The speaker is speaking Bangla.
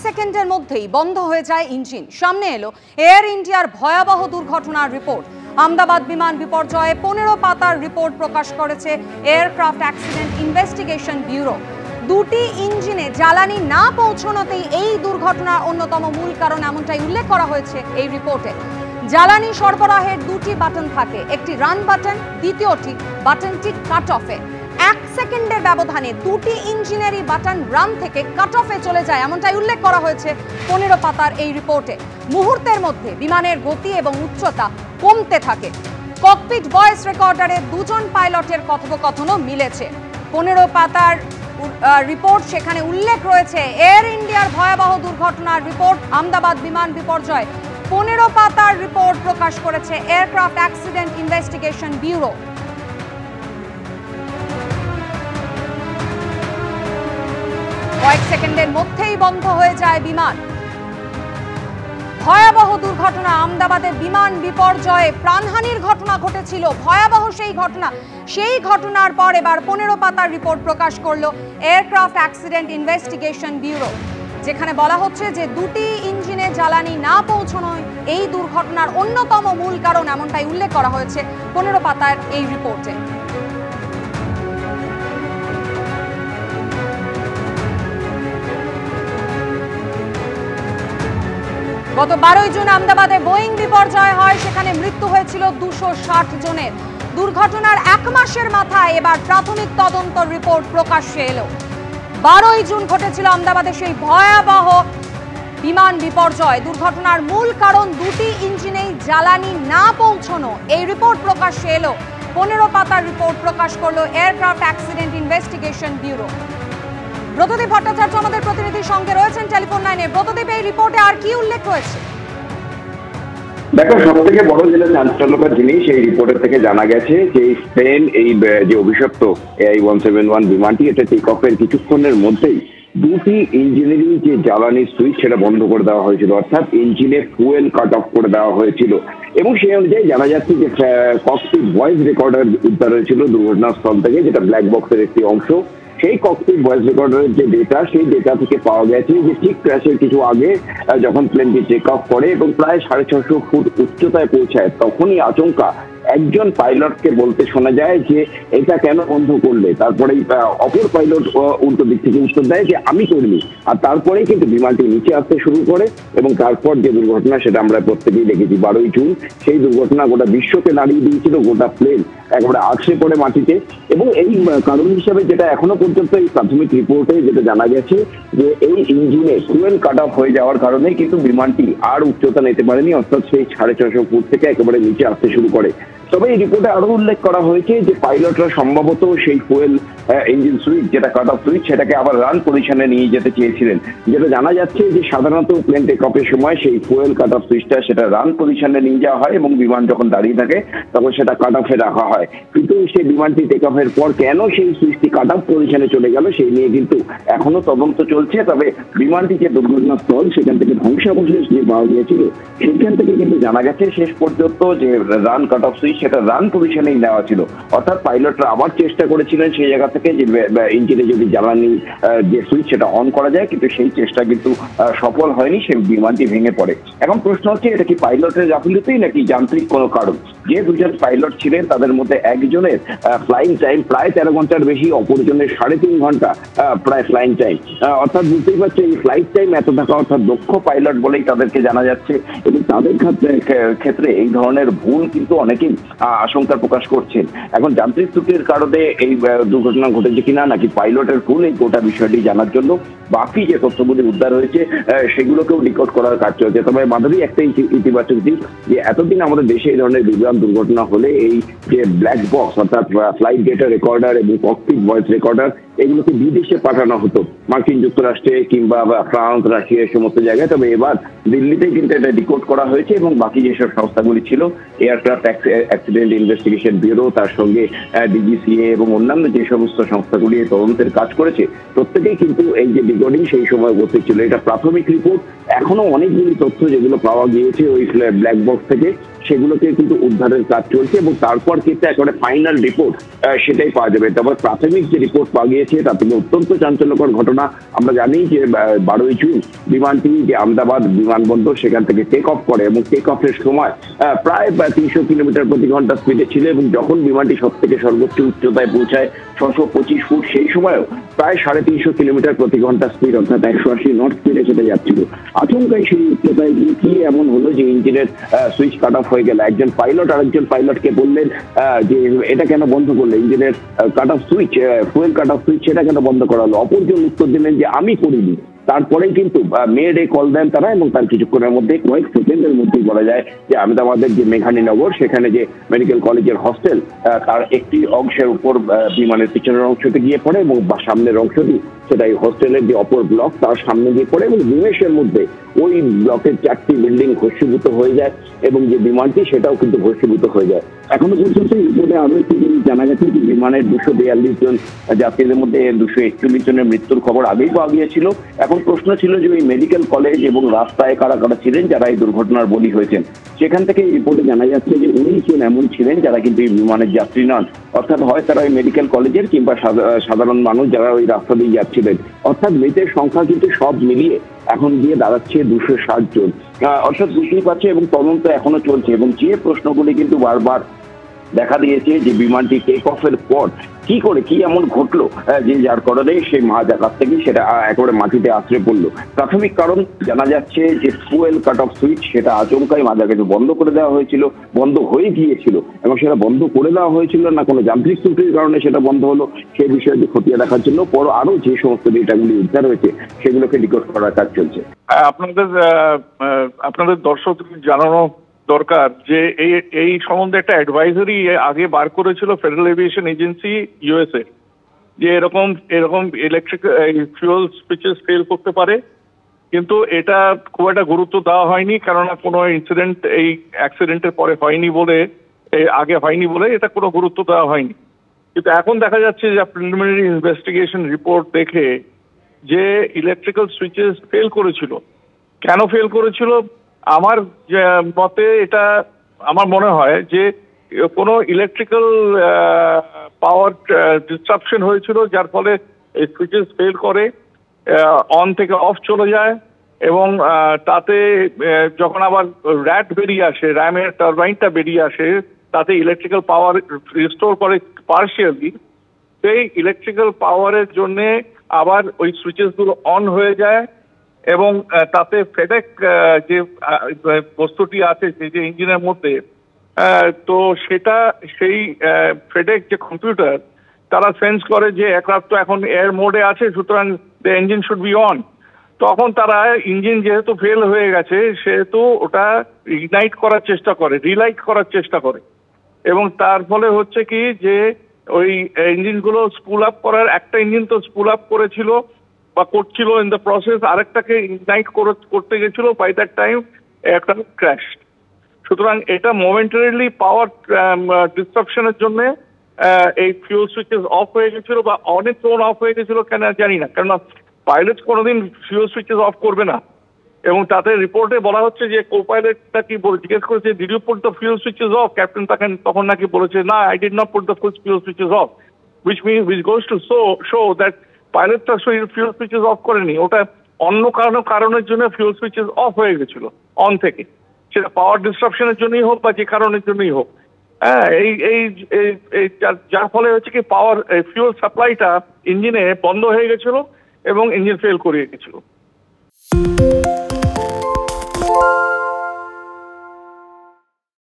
সেকেন্ডের মধ্যেই বন্ধ হয়ে যায় ইঞ্জিন। সামনে এলো এয়ার ইন্ডিয়ার ভয়াবহ দুর্ঘটনার রিপোর্ট। আহমেদাবাদ বিমান বিপর্যয়ে 15 পাতার রিপোর্ট প্রকাশ করেছে এয়ারক্রাফট অ্যাক্সিডেন্ট ইনভেস্টিগেশন ব্যুরো। দুটি ইঞ্জিনে জ্বালানি না পৌঁছানোতেই এই দুর্ঘটনার অন্যতম মূল কারণ এমনটাই উল্লেখ করা হয়েছে এই রিপোর্টে। জ্বালানি সরবরাহের দুটি বাটন থাকে, একটি রান বাটন, দ্বিতীয়টি বাটনটি কাট অফে। 1 সেকেন্ডের ব্যবধানে দুটি ইঞ্জিনেরই বাটন রান থেকে কাট অফে চলে যায় এমনটাই উল্লেখ করা হয়েছে 15 পাতার এই রিপোর্টে। মুহূর্তের মধ্যে বিমানের গতি এবং উচ্চতা কমতে থাকে। ককপিট ভয়েস রেকর্ডারে দুজন পাইলটের কথোপকথনও মিলেছে। 15 পাতার রিপোর্ট, সেখানে উল্লেখ রয়েছে এয়ার ইন্ডিয়ার ভয়াবহ দুর্ঘটনার রিপোর্ট। আহমেদাবাদ বিমান বিপর্যয় 15 পাতার রিপোর্ট প্রকাশ করেছে এয়ারক্রাফট অ্যাক্সিডেন্ট ইনভেস্টিগেশন ব্যুরো। কয়েক সেকেন্ডের মধ্যেই বন্ধ হয়ে যায় বিমান। ভয়াবহ দুর্ঘটনা। আহমেদাবাদের বিমান বিপর্যয়ে প্রাণহানির ঘটনা ঘটেছিল, ভয়াবহ সেই ঘটনা। সেই ঘটনার পর এবার 15 পাতার রিপোর্ট প্রকাশ করলো এয়ারক্রাফট অ্যাক্সিডেন্ট ইনভেস্টিগেশন ব্যুরো, যেখানে বলা হচ্ছে যে দুটি ইঞ্জিনে জ্বালানি না পৌঁছানোই এই দুর্ঘটনার অন্যতম মূল কারণ এমনটাই উল্লেখ করা হয়েছে 15 পাতার এই রিপোর্টে। গত 12 জুন আহমেদাবাদে বোয়িং বিপর্যয় হয়, সেখানে মৃত্যু হয়েছিল 260 জনের। দুর্ঘটনার 1 মাসের মাথায় এবার প্রাথমিক তদন্ত রিপোর্ট প্রকাশ্যে এলো। 12 জুন ঘটেছিল আহমেদাবাদে সেই ভয়াবহ বিমান বিপর্যয়। দুর্ঘটনার মূল কারণ দুটি ইঞ্জিনেই জ্বালানি না পৌঁছানো। এই রিপোর্ট প্রকাশ্যে এলো। 15 পাতার রিপোর্ট প্রকাশ করলো aircraft accident investigation bureau. Bratadip Bhattacharya আমাদের প্রতিনিধির সঙ্গে রয়েছেন টেলিফোন লাইনে। ব্রতদীপ, এই রিপোর্টে আর কি উল্লেখ রয়েছে? দেখো, সব থেকে বড় যেটা চাঞ্চল্যকর জিনিস এই রিপোর্টের থেকে জানা গেছে যে স্পেন এই যে অভিশপ্ত AI-171 বিমানটি, এটা টেক অফের কিছুক্ষণের মধ্যেই দুটি ইঞ্জিনেরই যে জ্বালানি সুইচ সেটা বন্ধ করে দেওয়া হয়েছিল, অর্থাৎ ইঞ্জিনে ফুয়েল কাট অফ করে দেওয়া হয়েছিল। এবং সেই অনুযায়ী জানা যাচ্ছে যে ককপিট ভয়েস রেকর্ডার উদ্ধার হয়েছিল দুর্ঘটনাস্থল থেকে, যেটা ব্ল্যাক বক্সের একটি অংশ। সেই ককপিট ভয়েস রেকর্ডারের যে ডেটা, সেই ডেটা থেকে পাওয়া গেছে যে ঠিক ক্র্যাশের কিছু আগে যখন প্লেনটি টেক অফ করে এবং প্রায় 650 ফুট উচ্চতায় পৌঁছায়, তখনই আচমকা একজন পাইলটকে বলতে শোনা যায় যে এটা কেন বন্ধ করলে। তারপরে অপর পাইলট উল্টো দিক থেকে উত্তর দেয় যে আমি করিনি। আর তারপরেই কিন্তু বিমানটি নিচে আসতে শুরু করে এবং তারপর যে দুর্ঘটনা সেটা আমরা প্রত্যেকেই দেখেছি। 12 জুন সেই দুর্ঘটনা গোটা বিশ্বকে নাড়িয়ে দিয়েছিল, গোটা প্লেন একেবারে আছড়ে পড়ে মাটিতে। এবং এই কারণ হিসাবে যেটা এখনো পর্যন্ত এই প্রাথমিক রিপোর্টে যেটা জানা গেছে যে এই ইঞ্জিনে ফুয়েল কাট অফ হয়ে যাওয়ার কারণে কিন্তু বিমানটি আর উচ্চতা নিতে পারেনি, অর্থাৎ সেই 650 ফুট থেকে একেবারে নিচে আসতে শুরু করে। তবে এই রিপোর্টে আরো উল্লেখ করা হয়েছে যে পাইলটরা সম্ভবত সেই ফুয়েল ইঞ্জিন সুইচ, যেটা কাট অফ সুইচ, সেটাকে আবার রান পজিশনে নিয়ে যেতে চেয়েছিলেন। যেটা জানা যাচ্ছে যে সাধারণত প্লেন টেক অফের সময় সেই ফুয়েল কাট অফ সুইচটা সেটা রান পজিশনে নিয়ে যাওয়া হয় এবং বিমান যখন দাঁড়িয়ে থাকে তখন সেটা কাট অফে রাখা হয়। কিন্তু সেই বিমানটি টেক অফের পর কেন সেই সুইচটি কাট অফ পজিশনে চলে গেল সেই নিয়ে কিন্তু এখনো তদন্ত চলছে। তবে বিমানটি যে দুর্ঘটনাস্থল সেখান থেকে ধ্বংসাবশেষ যে পাওয়া গিয়েছিল সেখান থেকে কিন্তু জানা গেছে শেষ পর্যন্ত যে রান কাট অফ সুইচ সেটা রান পজিশনেই নেওয়া ছিল, অর্থাৎ পাইলটরা আবার চেষ্টা করেছিলেন সেই জায়গা থেকে যে ইঞ্জিনে যদি জ্বালানি যে সুইচ সেটা অন করা যায়, কিন্তু সেই চেষ্টা কিন্তু সফল হয়নি, সেই বিমানটি ভেঙে পড়ে। এখন প্রশ্ন হচ্ছে এটা কি পাইলটের গাফিলতি নাকি যান্ত্রিক কোনো কারণ? যে দুজন পাইলট ছিলেন তাদের মধ্যে একজনের ফ্লাইং টাইম প্রায় 13 ঘন্টার বেশি, অপরজনের 3.5 ঘন্টা প্রায় ফ্লাইং টাইম। অর্থাৎ বুঝতেই পারছে এই ফ্লাইট টাইম এত থাকা অর্থাৎ দক্ষ পাইলট বলেই তাদেরকে জানা যাচ্ছে। এবং তাদের ক্ষেত্রে এই ধরনের ভুল কিন্তু অনেকেই আশঙ্কা প্রকাশ করছেন। এখন যান্ত্রিক ত্রুটির কারণে এই দুর্ঘটনা ঘটেছে কিনা নাকি পাইলটের ভুল, এই গোটা বিষয়টি জানার জন্য বাকি যে তথ্যগুলি উদ্ধার হয়েছে সেগুলোকেও ডিকোড করার কাজ চলছে। তবে মাধবী, একটা ইতিবাচক দিক যে এতদিন আমাদের দেশে এই ধরনের বিমান দুর্ঘটনা হলে এই যে ব্ল্যাক বক্স অর্থাৎ ফ্লাইট ডেটা রেকর্ডার এবং ককপিট ভয়েস রেকর্ডার এগুলোকে বিদেশে পাঠানো হতো, মার্কিন যুক্তরাষ্ট্রে কিংবা ফ্রান্স, রাশিয়া এই সমস্ত জায়গায়। তবে এবার দিল্লিতে কিন্তু এটা ডিকোড করা হয়েছে এবং বাকি যেসব সংস্থাগুলি ছিল, এয়ারক্রাফট অ্যাক্সিডেন্ট ইনভেস্টিগেশন ব্যুরো, তার সঙ্গে DGCA এবং অন্যান্য যে সমস্ত সংস্থাগুলি তদন্তের কাজ করেছে, প্রত্যেকেই কিন্তু এই যে ডিকোডিং সেই সময় উপস্থিত ছিল। এটা প্রাথমিক রিপোর্ট, এখনো অনেকগুলি তথ্য যেগুলো পাওয়া গিয়েছে ওই ব্ল্যাক বক্স থেকে সেগুলোকে কিন্তু উদ্ধারের কাজ চলছে এবং তারপর কিন্তু একেবারে ফাইনাল রিপোর্ট সেটাই পাওয়া যাবে। তবে প্রাথমিক যে রিপোর্ট পাওয়া গিয়েছে তা থেকে অত্যন্ত চাঞ্চল্যকর ঘটনা। আমরা জানি যে 12ই জুন বিমানটি যে আহমেদাবাদ বিমানবন্দর সেখান থেকে টেক অফ করে এবং টেক অফের সময় প্রায় 300 কিলোমিটার প্রতি ঘন্টা স্পিডে ছিল এবং যখন বিমানটি সব থেকে সর্বোচ্চ উচ্চতায় পৌঁছায় 625 ফুট, সেই সময়ও প্রায় 350 কিলোমিটার প্রতি ঘন্টা স্পিড অর্থাৎ 180 নট স্পিডে সেটা যাচ্ছিল। আচমকাই সেই উচ্চতায় কি এমন হলো যে ইঞ্জিনের সুইচ কাট অফ হয়ে গেল। একজন পাইলট আরেকজন পাইলটকে বললেন যে এটা কেন বন্ধ করলে, ইঞ্জিনের cut off switch, fuel cut off switch সেটা কেন বন্ধ করা হলো। অপরজন উত্তর দিলেন যে আমি করিনি। তারপরেই কিন্তু মেয়েডে কল দেন তারা এবং তার কিছুক্ষণের মধ্যে কয়েক সেকেন্ডের মধ্যেই বলা যায় যে আহমেদাবাদের যে মেঘানীনগর সেখানে যে মেডিকেল কলেজের হস্টেল তার একটি অংশের উপর বিমানের পিছনের অংশতে গিয়ে পড়ে এবং সামনের অংশটি সেটাই হোস্টেলের যে অপর ব্লক তার সামনে গিয়ে পড়ে এবং নিমেষের মধ্যে ওই ব্লকের 4টি বিল্ডিং ভস্মীভূত হয়ে যায় এবং যে বিমানটি সেটাও কিন্তু ভস্মীভূত হয়ে যায়। এখনো পর্যন্ত রিপোর্টে আরো একটি জিনিস জানা গেছে যে বিমানের 242 জন যাত্রীদের মধ্যে 241 জনের মৃত্যুর খবর আগেই পাওয়া গিয়েছিল। এখন প্রশ্ন ছিল যে ওই মেডিকেল কলেজ এবং রাস্তায় কারা কারা ছিলেন যারা এই দুর্ঘটনার বলি হয়েছেন। সেখান থেকে এই রিপোর্টে জানা যাচ্ছে যে 19 জন এমন ছিলেন যারা কিন্তু এই বিমানের যাত্রী নন, অর্থাৎ হয় তারা ওই মেডিকেল কলেজের কিংবা সাধারণ মানুষ যারা ওই রাস্তা দিয়ে যাচ্ছিলেন। অর্থাৎ মৃতের সংখ্যা কিন্তু সব মিলিয়ে এখন গিয়ে দাঁড়াচ্ছে 260 জন, অর্থাৎ বুঝতেই পারছে এবং তদন্ত এখনো চলছে। এবং যে প্রশ্নগুলি কিন্তু বারবার দেখা দিয়েছে যে বিমানটি টেক অফের পর কি এমন ঘটলো যে যার কারণে সেই জায়গা থেকে সেটা একেবারে মাটিতে আশ্রয় পড়লো। প্রাথমিক কারণ জানা যাচ্ছে যে ফুয়েল কাট অফ সুইচ সেটা আচমকাই মাঝাকাছি বন্ধ করে দেওয়া হয়েছিল, বন্ধ হয়ে গিয়েছিল এবং সেটা বন্ধ করে দেওয়া হয়েছিল না কোনো যান্ত্রিক ত্রুটির কারণে সেটা বন্ধ হলো সেই বিষয়টি খতিয়ে দেখার জন্য পর আরো যে সমস্ত ডেটাগুলি উদ্ধার হয়েছে সেগুলোকে ডিকোড করার কাজ চলছে। আপনাদের দর্শকদের জানানো দরকার যে এই সম্বন্ধে একটা অ্যাডভাইজারি আগে বার করেছিল ফেডারেল এভিয়েশন এজেন্সি ইউএসএ যে এরকম ইলেকট্রিক ফিউল সুইচেস ফেল করতে পারে, কিন্তু এটা খুব একটা গুরুত্ব দেওয়া হয়নি কেননা কোনো ইনসিডেন্ট এই অ্যাক্সিডেন্টের পরে হয়নি বলে, আগে হয়নি বলে এটা কোনো গুরুত্ব দেওয়া হয়নি। কিন্তু এখন দেখা যাচ্ছে যে প্রিলিমিনারি ইনভেস্টিগেশন রিপোর্ট দেখে যে ইলেকট্রিক্যাল সুইচেস ফেল করেছিল। কেন ফেল করেছিল আমার মতে এটা আমার মনে হয় যে কোনো ইলেকট্রিক্যাল পাওয়ার ডিস্ট্রাকশন হয়েছিল যার ফলে এই সুইচেস ফেল করে, অন থেকে অফ চলে যায় এবং তাতে যখন আবার র্যাট বেরিয়ে আসে, র্যামের টারবাইনটা বেরিয়ে আসে, তাতে ইলেকট্রিক্যাল পাওয়ার রিস্টোর করে পার্শিয়ালি। সেই ইলেকট্রিক্যাল পাওয়ারের জন্যে আবার ওই সুইচেসগুলো অন হয়ে যায় এবং তাতে ফেডেক যে বস্তুটি আছে যে ইঞ্জিনের মধ্যে, তো সেটা সেই ফেডেক যে কম্পিউটার তারা সেন্স করে যে এয়ারক্রাফট তো এখন এয়ার মোডে আছে, সুতরাং the engine should be on. তখন তারা ইঞ্জিন যেহেতু ফেল হয়ে গেছে সেহেতু ওটা ইগনাইট করার চেষ্টা করে, রিলাইট করার চেষ্টা করে এবং তার ফলে হচ্ছে কি যে ওই ইঞ্জিনগুলো স্পুল আপ করার, একটা ইঞ্জিন তো স্পুল আপ করেছিল বা করছিল ইন দ্য প্রসেস, আরেকটাকে ইগনাইট করতে গেছিল, by that time aircraft crash. সুতরাং এটা মোমেন্টারিলি পাওয়ার ডিস্ট্রাকশনের জন্য এই ফিউল সুইচেস অফ হয়ে গেছিল বা অনেক ফোন অফ হয়ে গেছিল কেন জানি না, কেননা পাইলট কোনোদিন ফিউল সুইচেস অফ করবে না। এবং তাতে রিপোর্টে বলা হচ্ছে যে কো পাইলটটা কি জিজ্ঞেস করেছে did you put the fuel switches off, captain তখন নাকি বলেছে না I did not put the fuel switches off, which goes to show that পাইলটটা ফিউল সুইচেস অফ করেনি, ওটা অন্য কারণের জন্য ফিউল সুইচেস অফ হয়ে গেছিল অন থেকে, সেটা পাওয়ার ডিস্ট্রাকশনের জন্যই হোক বা যে কারণের জন্যই হোক। হ্যাঁ, এই যার ফলে হচ্ছে কি পাওয়ার ফিউল সাপ্লাইটা ইঞ্জিনে বন্ধ হয়ে গেছিল এবং ইঞ্জিন ফেল করে গেছিল।